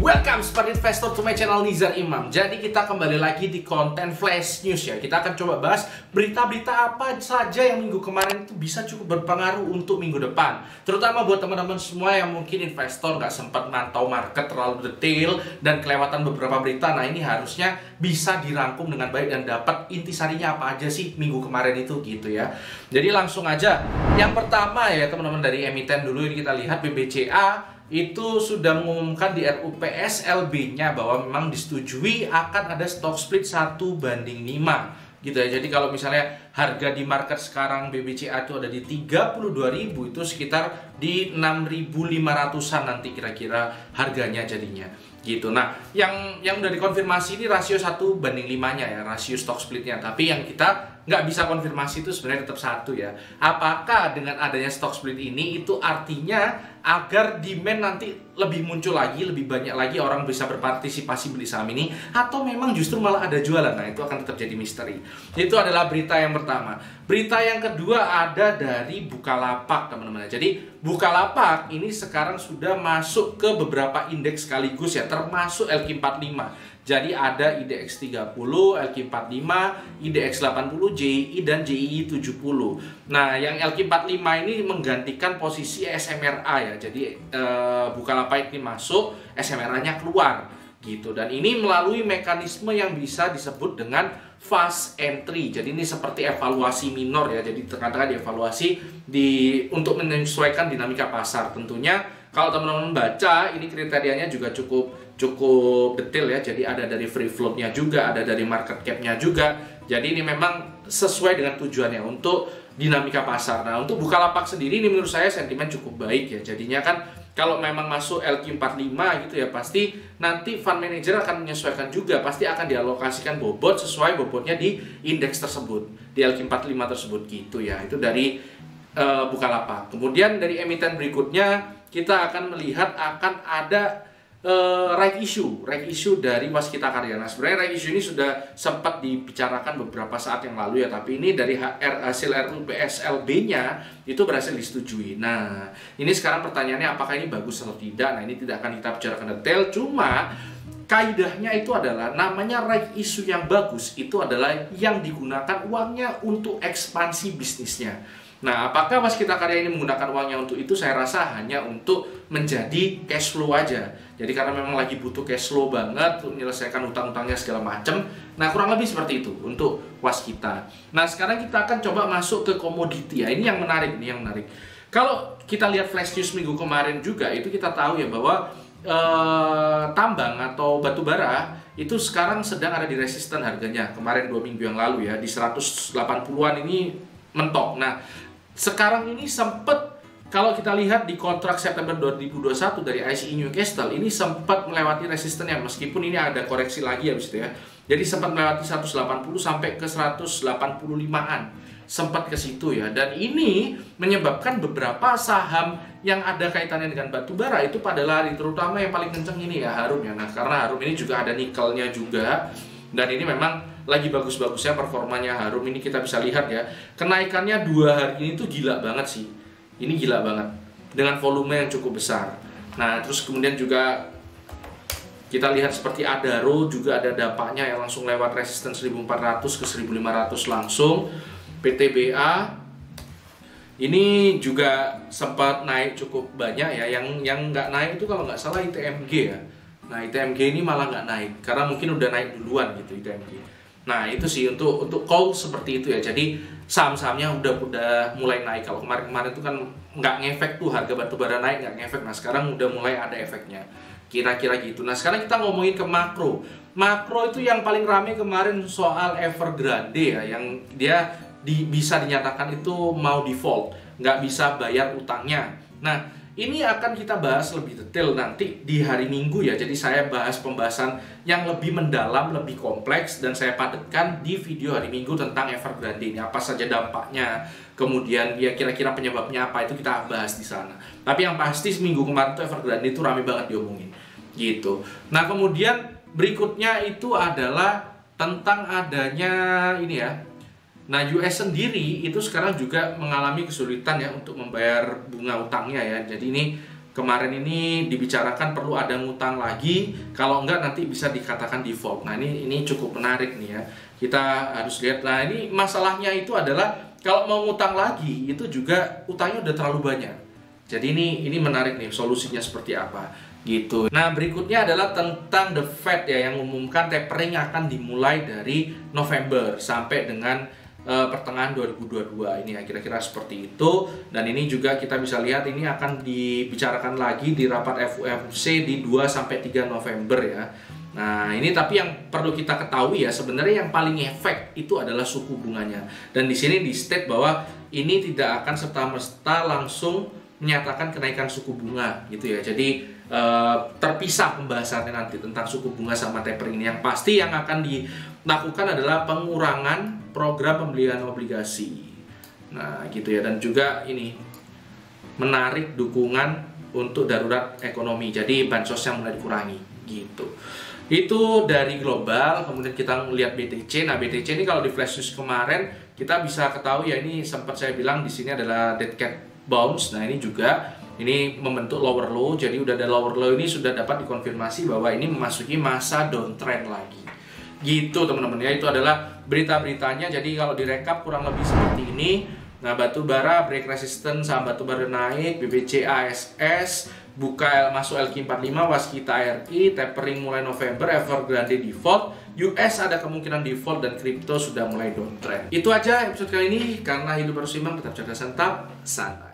Welcome Smart Investor to my channel Nizar Imam. Jadi kita kembali lagi di konten Flash News ya. Kita akan coba bahas berita-berita apa saja yang minggu kemarin itu bisa cukup berpengaruh untuk minggu depan. Terutama buat teman-teman semua yang mungkin investor nggak sempat mantau market terlalu detail dan kelewatan beberapa berita. Nah ini harusnya bisa dirangkum dengan baik dan dapat intisarinya apa aja sih minggu kemarin itu gitu ya. Jadi langsung aja. Yang pertama ya teman-teman, dari emiten dulu ini kita lihat BBCA itu sudah mengumumkan di RUPSLB-nya bahwa memang disetujui akan ada stock split 1:5 gitu ya. Jadi kalau misalnya harga di market sekarang BBCA itu ada di 32.000, itu sekitar di 6.500-an nanti kira-kira harganya jadinya gitu. Nah, yang udah dikonfirmasi ini rasio 1:5-nya ya, rasio stock splitnya. Tapi yang kita nggak bisa konfirmasi itu sebenarnya tetap 1 ya. Apakah dengan adanya stock split ini itu artinya agar demand nanti lebih muncul lagi, lebih banyak lagi orang bisa berpartisipasi beli saham ini, atau memang justru malah ada jualan? Nah itu akan tetap jadi misteri. Itu adalah berita yang pertama. Berita yang kedua ada dari Bukalapak teman-teman. Jadi Bukalapak ini sekarang sudah masuk ke beberapa indeks sekaligus ya, termasuk LQ45. Jadi ada IDX 30, LQ45, IDX 80, JII dan JII 70. Nah, yang LQ45 ini menggantikan posisi SMRA ya. Jadi Bukalapak ini masuk, SMRA-nya keluar gitu. Dan ini melalui mekanisme yang bisa disebut dengan fast entry. Jadi ini seperti evaluasi minor ya. Jadi terkadang dievaluasi untuk menyesuaikan dinamika pasar. Tentunya kalau teman-teman baca, ini kriterianya juga cukup detail ya. Jadi ada dari free float-nya juga, ada dari market cap-nya juga. Jadi ini memang sesuai dengan tujuannya untuk dinamika pasar. Nah, untuk Bukalapak sendiri ini menurut saya sentimen cukup baik ya. Jadinya kan kalau memang masuk LQ45 gitu ya, pasti nanti fund manager akan menyesuaikan juga. Pasti akan dialokasikan bobot sesuai bobotnya di indeks tersebut, di LQ45 tersebut gitu ya. Itu dari Bukalapak. Kemudian dari emiten berikutnya kita akan melihat akan ada right issue dari Waskita Karya. Nah, sebenarnya right issue ini sudah sempat dibicarakan beberapa saat yang lalu ya, tapi ini dari hasil RUPSLB-nya itu berhasil disetujui. Nah, ini sekarang pertanyaannya apakah ini bagus atau tidak. Nah, ini tidak akan kita bicarakan detail, cuma kaidahnya itu adalah namanya right issue yang bagus itu adalah yang digunakan uangnya untuk ekspansi bisnisnya. Nah, apakah Waskita Karya ini menggunakan uangnya untuk itu? Saya rasa hanya untuk menjadi cash flow aja. Jadi karena memang lagi butuh cash flow banget untuk menyelesaikan utang-utangnya segala macam. Nah, kurang lebih seperti itu untuk Waskita. Nah, sekarang kita akan coba masuk ke komoditi ya. Ini yang menarik, Kalau kita lihat flash news minggu kemarin juga, itu kita tahu ya bahwa tambang atau batu bara itu sekarang sedang ada di resisten harganya. Kemarin 2 minggu yang lalu ya, di 180-an ini mentok. Nah, sekarang ini sempat, kalau kita lihat di kontrak September 2021 dari ICE Newcastle, ini sempat melewati resistennya, meskipun ini ada koreksi lagi habis itu ya. Jadi sempat melewati 180 sampai ke 185-an. Sempat ke situ ya. Dan ini menyebabkan beberapa saham yang ada kaitannya dengan batu bara itu pada lari, terutama yang paling kenceng ini ya Harum ya. Nah, karena Harum ini juga ada nikelnya juga. Dan ini memang lagi bagus-bagusnya performanya Harum. Ini kita bisa lihat ya, kenaikannya 2 hari ini tuh gila banget sih. Ini gila banget dengan volume yang cukup besar. Nah, terus kemudian juga kita lihat seperti Adaro juga ada dampaknya yang langsung lewat resisten 1400 ke 1500 langsung. PTBA ini juga sempat naik cukup banyak ya. Yang nggak naik itu kalau nggak salah ITMG ya. Nah, ITMG ini malah nggak naik karena mungkin udah naik duluan gitu ITMG. Nah, itu sih untuk call seperti itu ya. Jadi saham-sahamnya udah mulai naik. Kalau kemarin-kemarin itu kan nggak ngefek tuh, harga batubara naik nggak ngefek. Nah, sekarang udah mulai ada efeknya. Kira-kira gitu. Nah, sekarang kita ngomongin ke makro. Makro itu yang paling rame kemarin soal Evergrande ya, yang dia bisa dinyatakan itu mau default, nggak bisa bayar utangnya. Nah, ini akan kita bahas lebih detail nanti di hari Minggu ya. Jadi saya bahas pembahasan yang lebih mendalam, lebih kompleks, dan saya padatkan di video hari Minggu tentang Evergrande ini. Apa saja dampaknya, kemudian ya kira-kira penyebabnya apa, itu kita bahas di sana. Tapi yang pasti seminggu kemarin tuh Evergrande itu rame banget diomongin gitu. Nah, kemudian berikutnya itu adalah tentang adanya ini ya. Nah, US sendiri itu sekarang juga mengalami kesulitan ya untuk membayar bunga utangnya ya. Jadi ini kemarin ini dibicarakan perlu ada ngutang lagi, kalau enggak nanti bisa dikatakan default. Nah ini cukup menarik nih ya, kita harus lihat. Nah ini masalahnya itu adalah kalau mau ngutang lagi itu juga utangnya udah terlalu banyak. Jadi ini menarik nih, solusinya seperti apa gitu. Nah berikutnya adalah tentang The Fed ya, yang mengumumkan tapering akan dimulai dari November sampai dengan pertengahan 2022 ini ya, kira-kira seperti itu. Dan ini juga kita bisa lihat ini akan dibicarakan lagi di rapat FOMC di 2-3 November ya. Nah ini tapi yang perlu kita ketahui ya, sebenarnya yang paling efek itu adalah suku bunganya. Dan di sini di state bahwa ini tidak akan serta-merta langsung menyatakan kenaikan suku bunga gitu ya. Jadi terpisah pembahasannya nanti tentang suku bunga sama tapering ini. Yang pasti yang akan dilakukan adalah pengurangan program pembelian obligasi. Nah gitu ya, dan juga ini menarik dukungan untuk darurat ekonomi. Jadi bansos yang mulai dikurangi gitu. Itu dari global. Kemudian kita lihat BTC. Nah BTC ini kalau di flash news kemarin kita bisa ketahui ya, ini sempat saya bilang di sini adalah dead cat bounce. Nah ini juga ini membentuk lower low, jadi udah ada lower low ini sudah dapat dikonfirmasi bahwa ini memasuki masa downtrend lagi. Gitu teman-teman ya, itu adalah berita-beritanya. Jadi kalau direkap kurang lebih seperti ini. Nah batu bara break resistance, saham batu bara naik, BBC ASS buka masuk LQ45, Waskita RI, tapering mulai November, Evergrande default, US ada kemungkinan default, dan kripto sudah mulai downtrend. Itu aja episode kali ini. Karena hidup harus seimbang, tetap cerdas, tetap sana.